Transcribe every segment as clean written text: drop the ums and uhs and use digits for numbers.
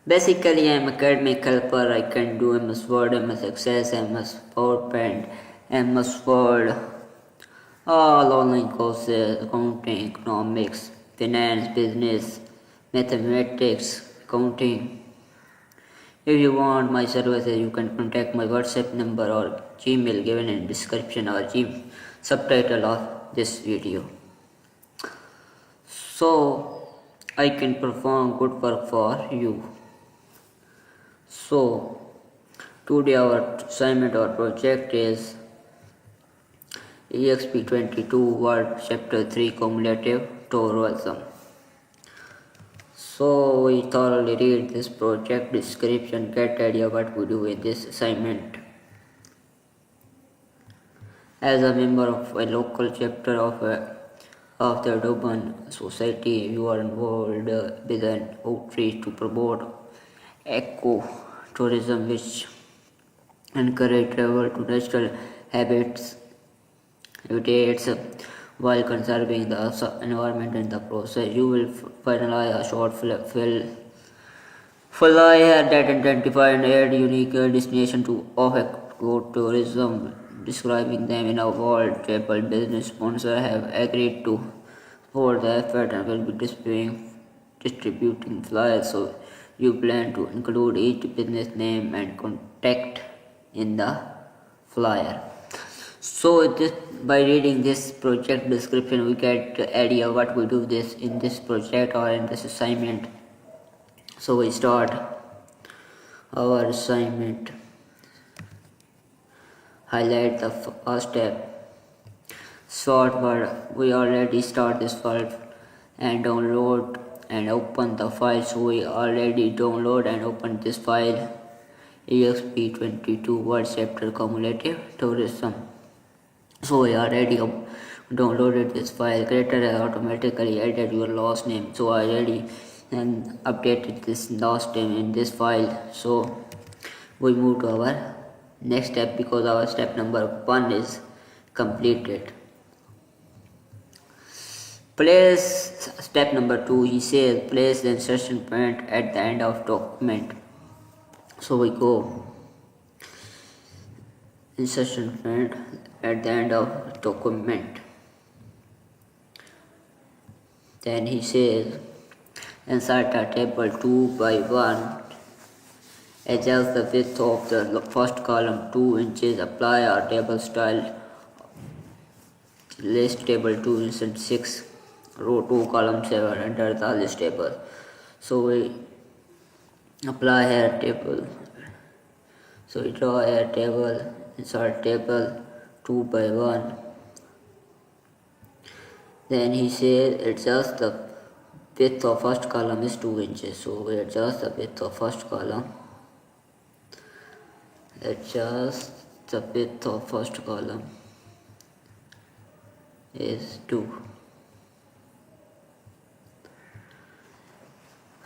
Basically, I'm academic helper. I can do MS Word, MS Access, MS PowerPoint, MS Word, all online courses, accounting, economics, finance, business, mathematics, accounting. If you want my services, you can contact my WhatsApp number or Gmail given in description or subtitle of this video. So I can perform good work for you. So today our assignment or project is Exp22 Word Chapter 3 Cumulative Tourism. So we thoroughly read this project description, get idea what we do in this assignment. As a member of a local chapter of the urban society, you are involved with an outreach to promote eco-tourism, which encourage travel to natural habitats while conserving the environment in the process. You will finalize a short film flyer that identify and add unique destination to of ecotourism, describing them in a world travel business sponsor have agreed to support the effort and will be distributing flyers. So you plan to include each business name and contact in the flyer. So by reading this project description, we get the idea what we do this in this project or in this assignment. So we start our assignment. Highlight the first step. Short word. We already start this file and download and open the file. So we already download and open this file. Exp22 Word Chapter Cumulative Tourism. So I already downloaded this file. Creator has automatically added your last name. So I already updated this last name in this file. So we move to our next step because our step number 1 is completed. Place step number 2. He says place the insertion point at the end of document. So we go insertion point at the end of document. Then he says insert a table 2 by 1, adjust the width of the first column 2 inches, apply our table style, list table 2 insert 6, row 2 column 7, enter the list table. So we apply here table. So we draw a table, insert table 2 by 1. Then he says adjust the width of first column is 2 inches. So we adjust the width of first column. Adjust the width of first column is 2.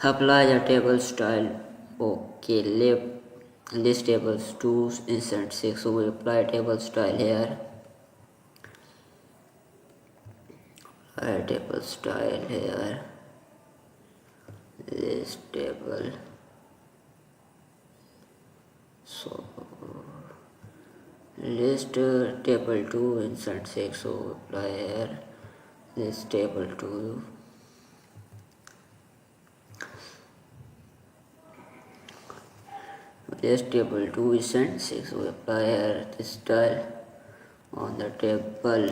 Apply the table style. Okay, list tables 2 insert 6. So we apply table style here. Table style here. List table. So list table 2 insert 6. So apply here list table 2. List table 2 insert 6. So apply here this style on the table.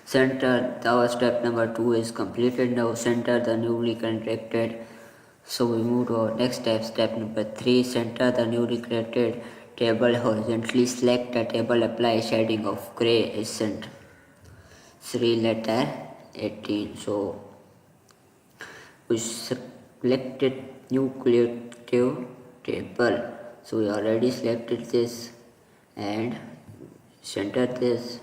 Center. Our step number 2 is completed. Now center the newly contracted. So we move to our next step. Step number 3. Center the newly created table horizontally. Select the table. Apply shading of gray accent 3 letter 18. So we selected new collective table. So we already selected this and center this.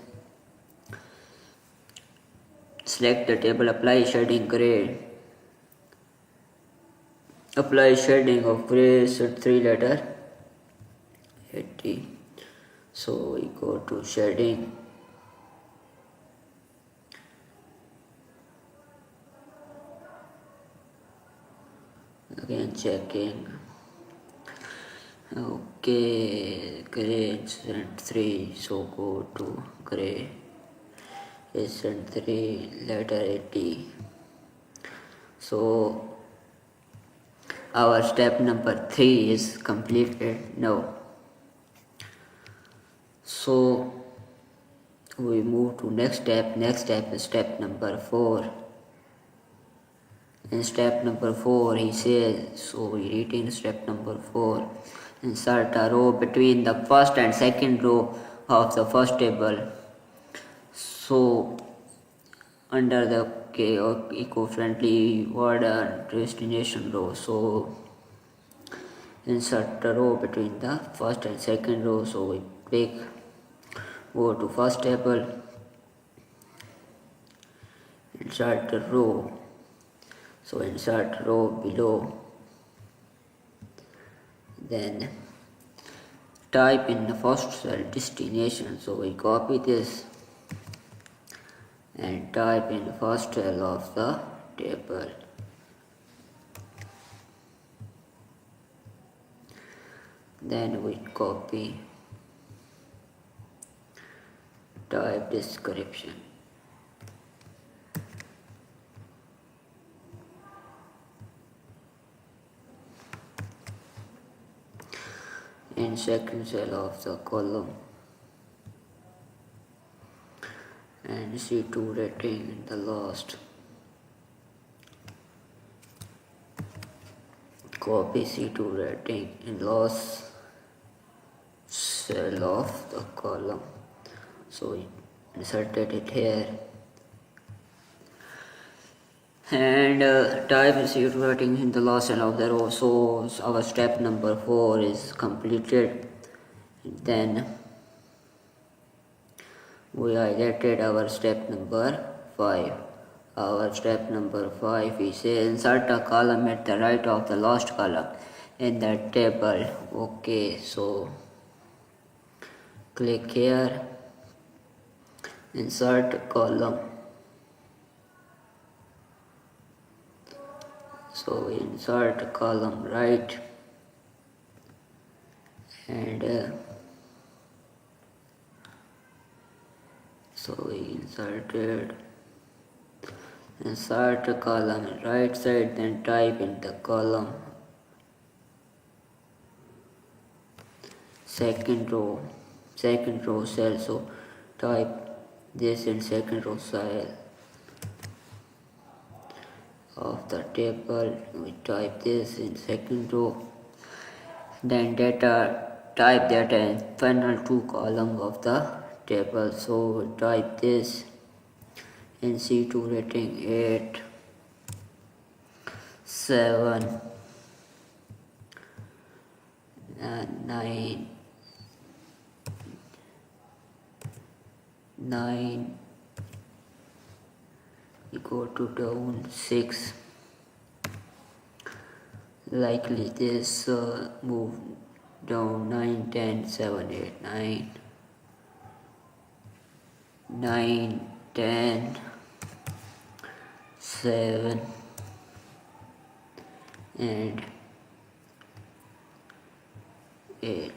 Select the table, apply shading gray. Apply shading of gray, set 3 letter 80. So we go to shading. Again checking. Okay, gray instant 3, so go to gray instant 3 letter 80. So our step number 3 is completed now. So we move to next step. Next step is step number 4. In step number 4 he says, so we read in step number 4, insert a row between the first and second row of the first table. So under the eco-friendly word destination row, so insert a row between the first and second row. So we click, go to first table, insert the row. So insert row below, then type in the first cell destination. So we copy this and type in the first cell of the table. Then we copy, type description. In second cell of the column and C2 rating in the last. Copy C2 rating in last cell of the column. So we inserted it here. And type C2 rating in the last cell of the row. So our step number 4 is completed. Then we highlighted our step number 5. Our step number 5 is insert a column at the right of the last column in the table. Okay, so click here, insert column. So we insert column right, and so we insert a column right side, then type in the column second row cell. So type this in second row cell of the table. We type this in second row, then type data in final 2 columns of the table. So we type this in C2 rating 8, 7 and 9. We go to down 6. Likely this move down 9, 10, 7, 8, 9, 10, 7 and 8.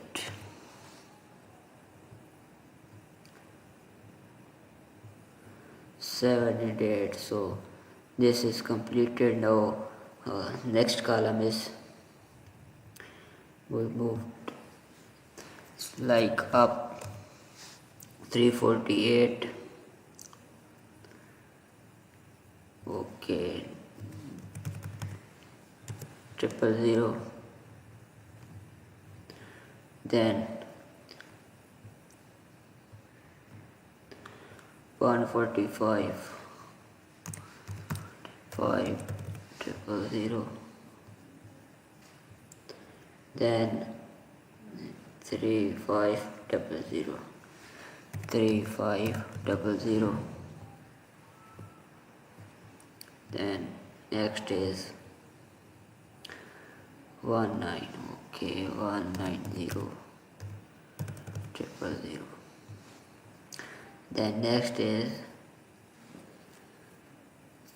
Seven and 8. So this is completed. Now next column is we moved like up 348. Okay, 000, then 145, 500, then 3500, 3500. Then next is 19. Okay, 190, 000. Then next is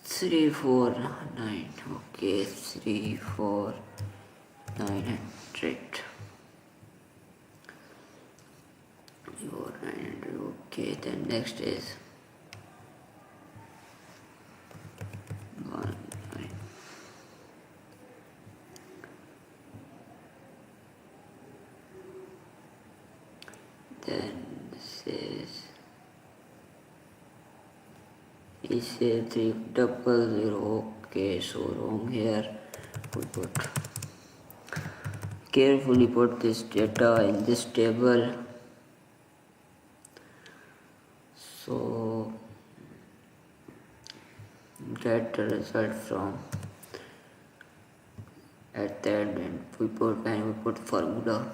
349. Okay, 349. 900. Your 900. Okay, then next is 1 9. Then this is Ch03 Okay, so wrong here. We put carefully put this data in this table. So get the result from at the end, and we put formula.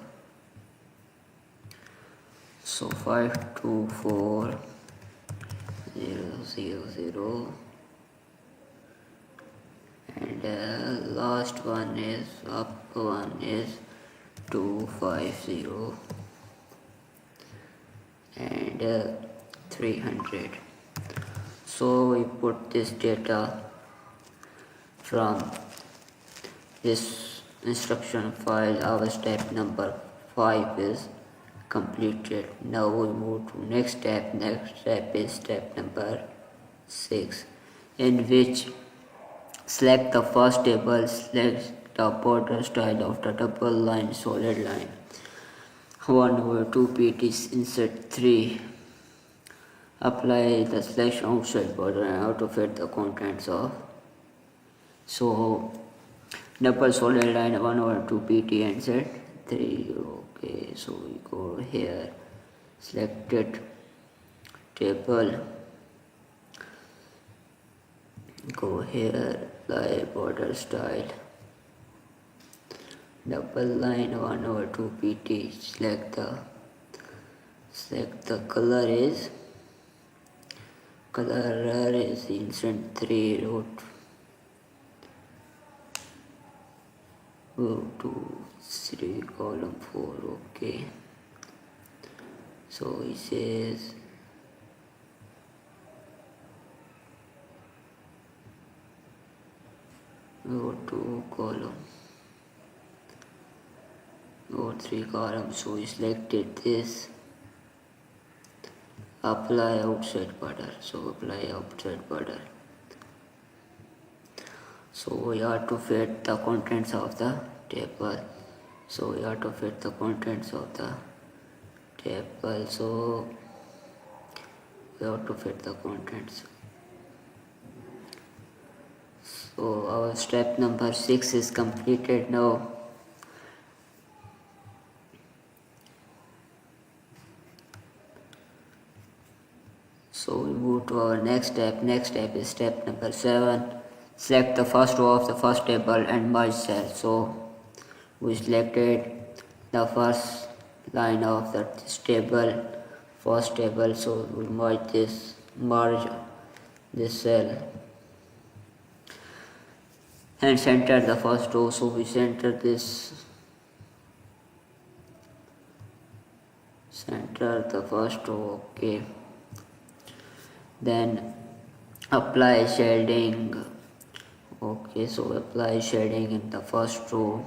So 524000, and last one is up one is 250 and 300. So we put this data from this instruction file. Our step number 5 is completed. Now we move to next step. Next step is step number 6, in which select the first table, select the border style of the double line solid line 1/2 pt, insert 3, apply the selection outside border and auto-fit the contents of. So double solid line 1/2 pt, insert 3. Okay, so we go here, selected table, go here, apply border style double line 1/2 pt, select the color is insert 3, root go to 3 column 4. Okay, so it says go to column, go 3 columns. So we selected this, apply outside border. So apply outside border. So we have to fit the contents of the table. So we have to fit the contents of the table. So we have to fit the contents. So our step number 6 is completed now. So we move to our next step. Next step is step number 7. Select the first row of the first table and merge cell. So we selected the first line of this table, first table. So we merge this cell and center the first row. So we center the first row. Okay, then apply shading. Okay, so apply shading in the first row.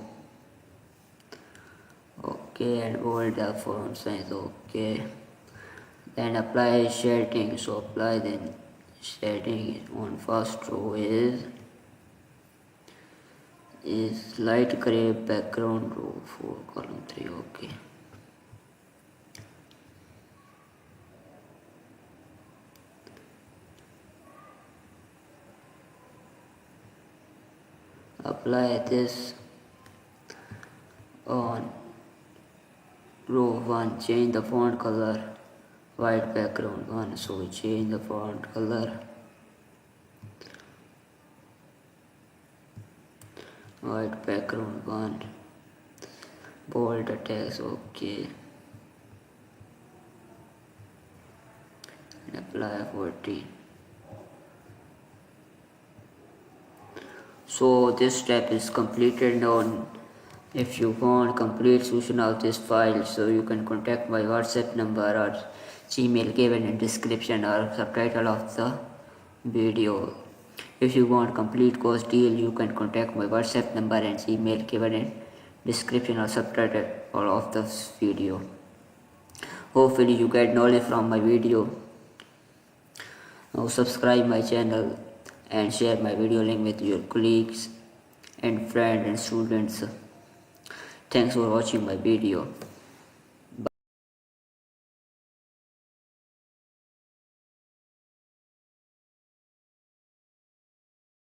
Okay, and hold the font size. Okay, then apply shading. So apply then shading on first row is light gray background, row 4 column 3. Okay, apply this on row 1, change the font color, white background 1. So we change the font color, white background 1, bold the text. Okay, and apply 14. So this step is completed now. If you want complete solution of this file, so you can contact my WhatsApp number or Gmail given in description or subtitle of the video. If you want complete course deal, you can contact my WhatsApp number and email given in description or subtitle of this video. Hopefully you get knowledge from my video. Now subscribe my channel and share my video link with your colleagues and friends and students. Thanks for watching my video.